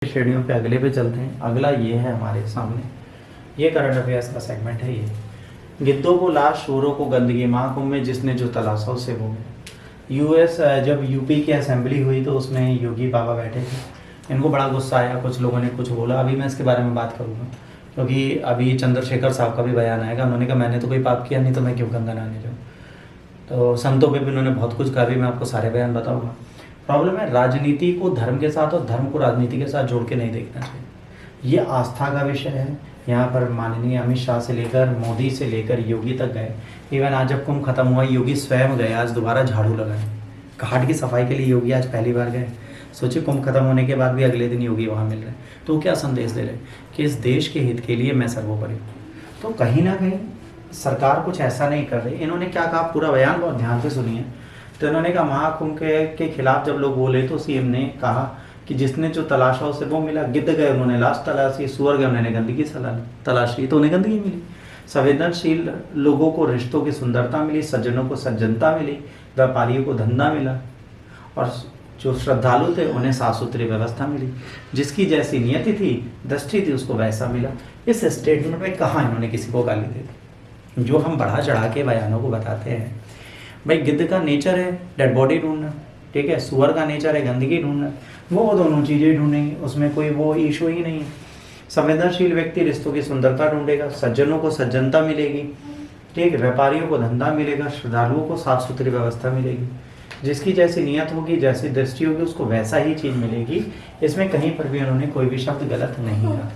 श्रेणियों पे अगले पे चलते हैं। अगला ये है हमारे सामने, ये करंट अफेयर्स का सेगमेंट है। ये गिद्धों को लाश, शोरों को गंदगी, महाकुंभ में जिसने जो तलाशा उसे वो मिला। यूएस जब यूपी की असेंबली हुई तो उसमें योगी बाबा बैठे थे। इनको बड़ा गुस्सा आया, कुछ लोगों ने कुछ बोला। अभी मैं इसके बारे में बात करूँगा क्योंकि अभी चंद्रशेखर साहब का भी बयान आएगा। उन्होंने कहा मैंने तो कोई पाप किया नहीं, तो मैं क्यों गंगा नहाने जाऊँ। तो संतों पे भी उन्होंने बहुत कुछ कहा, भी मैं आपको सारे बयान बताऊँगा। प्रॉब्लम है, राजनीति को धर्म के साथ और धर्म को राजनीति के साथ जोड़ के नहीं देखना चाहिए। ये आस्था का विषय है। यहाँ पर माननीय अमित शाह से लेकर मोदी से लेकर योगी तक गए। इवन आज जब कुंभ खत्म हुआ, योगी स्वयं गए आज दोबारा झाड़ू लगाए। घाट की सफाई के लिए योगी आज पहली बार गए। सोचिए, कुंभ खत्म होने के बाद भी अगले दिन योगी वहाँ मिल रहे हैं। तो क्या संदेश दे रहे हैं कि इस देश के हित के लिए मैं सर्वोपरि हूँ। तो कहीं ना कहीं सरकार कुछ ऐसा नहीं कर रही। इन्होंने क्या कहा, पूरा बयान बहुत ध्यान से सुनिए। तो इन्होंने कहा महाकुंभ के खिलाफ जब लोग बोले तो सीएम ने कहा कि जिसने जो तलाशा उसे वो मिला। गिद्ध गए उन्होंने लाश तलाशी, सुअर गए उन्होंने गंदगी तलाशी, तो उन्हें गंदगी मिली। संवेदनशील लोगों को रिश्तों की सुंदरता मिली, सज्जनों को सज्जनता मिली, व्यापारियों को धंधा मिला, और जो श्रद्धालु थे उन्हें साफ सुथरी व्यवस्था मिली। जिसकी जैसी नियति थी, दृष्टि थी, उसको वैसा मिला। इस स्टेटमेंट में कहाँ इन्होंने किसी को गाली दे दी। जो हम बढ़ा चढ़ा के बयानों को बताते हैं, भाई गिद्ध का नेचर है डेड बॉडी ढूंढना, ठीक है। सुअर का नेचर है गंदगी ढूंढना। वो दोनों चीज़ें ढूंढेंगे, उसमें कोई वो इशू ही नहीं है। संवेदनशील व्यक्ति रिश्तों की सुंदरता ढूंढेगा, सज्जनों को सज्जनता मिलेगी, ठीक है। व्यापारियों को धंधा मिलेगा, श्रद्धालुओं को साफ सुथरी व्यवस्था मिलेगी। जिसकी जैसी नियत होगी, जैसी दृष्टि होगी, उसको वैसा ही चीज़ मिलेगी। इसमें कहीं पर भी उन्होंने कोई भी शब्द गलत नहीं कहा।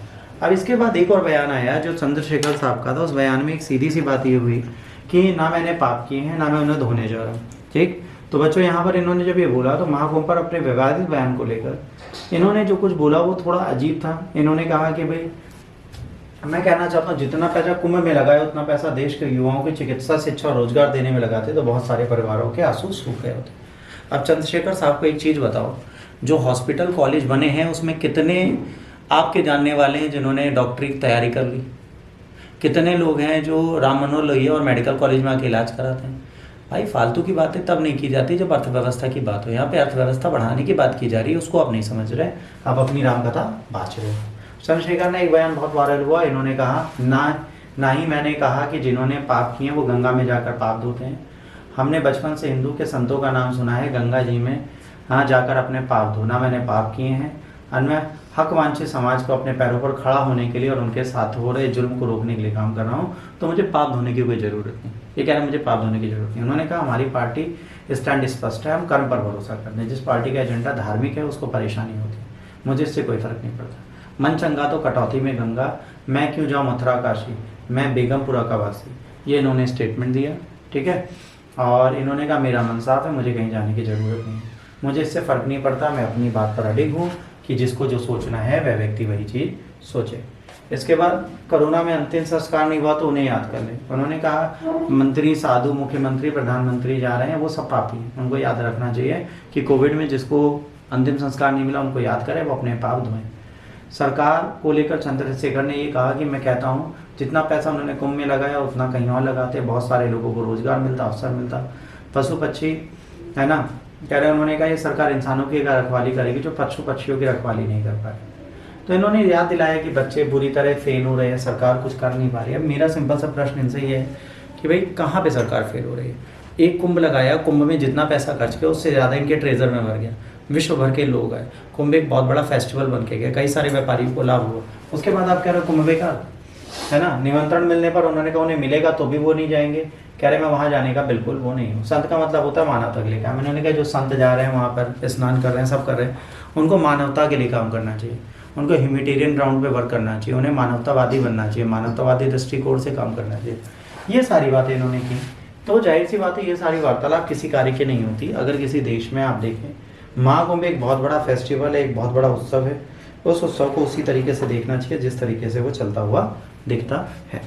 अब इसके बाद एक और बयान आया जो चंद्रशेखर साहब का था। उस बयान में एक सीधी सी बात ये हुई कि ना मैंने पाप किए हैं, ना मैं उन्हें धोने जा रहा हूँ, ठीक। तो बच्चों, यहाँ पर इन्होंने जब ये बोला तो महाकुंभ पर अपने विवादित बयान को लेकर इन्होंने जो कुछ बोला वो थोड़ा अजीब था। इन्होंने कहा कि भाई मैं कहना चाहता हूँ, जितना पैसा कुंभ में लगाया उतना पैसा देश के युवाओं की चिकित्सा, शिक्षा और रोजगार देने में लगाते तो बहुत सारे परिवारों के आंसू सूख गए होते। अब चंद्रशेखर साहब को एक चीज़ बताओ, जो हॉस्पिटल कॉलेज बने हैं उसमें कितने आपके जानने वाले हैं जिन्होंने डॉक्टरी की तैयारी कर ली? कितने लोग हैं जो राम मनोहर लोहिया और मेडिकल कॉलेज में आके इलाज कराते हैं? भाई फालतू की बातें तब नहीं की जाती जब अर्थव्यवस्था की बात हो। यहाँ पे अर्थव्यवस्था बढ़ाने की बात की जा रही है, उसको आप नहीं समझ रहे, आप अपनी रामकथा बाँच रहे हो। चंद्रशेखर ने एक बयान बहुत वायरल हुआ। इन्होंने कहा ना ही मैंने कहा कि जिन्होंने पाप किए वो गंगा में जाकर पाप धोते हैं। हमने बचपन से हिंदू के संतों का नाम सुना है, गंगा जी में हाँ जाकर अपने पाप धोना। मैंने पाप किए हैं और मैं हक वांछित समाज को अपने पैरों पर खड़ा होने के लिए और उनके साथ हो रहे जुल्म को रोकने के लिए काम कर रहा हूँ। तो मुझे पाप धोने की कोई ज़रूरत नहीं। ये कह रहे हैं मुझे पाप धोने की जरूरत नहीं। उन्होंने कहा हमारी पार्टी स्टैंड स्पष्ट है, हम कर्म पर भरोसा करते हैं। जिस पार्टी का एजेंडा धार्मिक है उसको परेशानी होती है, मुझे इससे कोई फर्क नहीं पड़ता। मन चंगा तो कटौती में गंगा, मैं क्यों जाऊँ मथुरा काशी, मैं बेगमपुरा का वासी। ये इन्होंने स्टेटमेंट दिया, ठीक है। और इन्होंने कहा मेरा मन साफ है, मुझे कहीं जाने की ज़रूरत नहीं है, मुझे इससे फ़र्क नहीं पड़ता। मैं अपनी बात पर अडिग हूँ कि जिसको जो सोचना है वह व्यक्ति वही चीज़ सोचे। इसके बाद कोरोना में अंतिम संस्कार नहीं हुआ तो उन्हें याद कर लें। उन्होंने कहा मंत्री, साधु, मुख्यमंत्री, प्रधानमंत्री जा रहे हैं वो सब पापी हैं। उनको याद रखना चाहिए कि कोविड में जिसको अंतिम संस्कार नहीं मिला उनको याद करें, वो अपने पाप धोएं। सरकार को लेकर चंद्रशेखर ने ये कहा कि मैं कहता हूँ जितना पैसा उन्होंने कुंभ में लगाया उतना कहीं और लगाते, बहुत सारे लोगों को रोजगार मिलता, अवसर मिलता। पशु पक्षी है ना, कह रहे हैं। उन्होंने कहा ये सरकार इंसानों की रखवाली करेगी जो पशु पक्षियों की रखवाली नहीं कर पाए। तो इन्होंने याद दिलाया कि बच्चे बुरी तरह फेल हो रहे हैं, सरकार कुछ कर नहीं पा रही है। अब मेरा सिंपल सा प्रश्न इनसे ये है कि भाई कहाँ पे सरकार फेल हो रही है? एक कुंभ लगाया, कुंभ में जितना पैसा खर्च किया उससे ज़्यादा इनके ट्रेजर में भर गया, विश्व भर के लोग आए, कुंभ एक बहुत बड़ा फेस्टिवल बन के गया, कई सारे व्यापारियों को लाभ हुआ। उसके बाद आप कह रहे हो कुंभ बेकार है ना। निमंत्रण मिलने पर उन्होंने कहा उन्हें मिलेगा तो भी वो नहीं जाएंगे। कह रहे मैं वहाँ जाने का बिल्कुल वो नहीं हूँ। संत का मतलब होता है मानवता के लिए काम। मैंने कहा जो संत जा रहे हैं वहाँ पर स्नान कर रहे हैं, सब कर रहे हैं, उनको मानवता के लिए काम करना चाहिए, उनको ह्यूमैनिटेरियन ग्राउंड पे वर्क करना चाहिए, उन्हें मानवतावादी बनना चाहिए, मानवतावादी दृष्टिकोण से काम करना चाहिए। ये सारी बातें इन्होंने की। तो जाहिर सी बात है ये सारी वार्तालाप किसी कार्य की नहीं होती। अगर किसी देश में आप देखें, महाकुंभ एक बहुत बड़ा फेस्टिवल है, एक बहुत बड़ा उत्सव है, उस उत्सव को उसी तरीके से देखना चाहिए जिस तरीके से वो चलता हुआ दिखता है।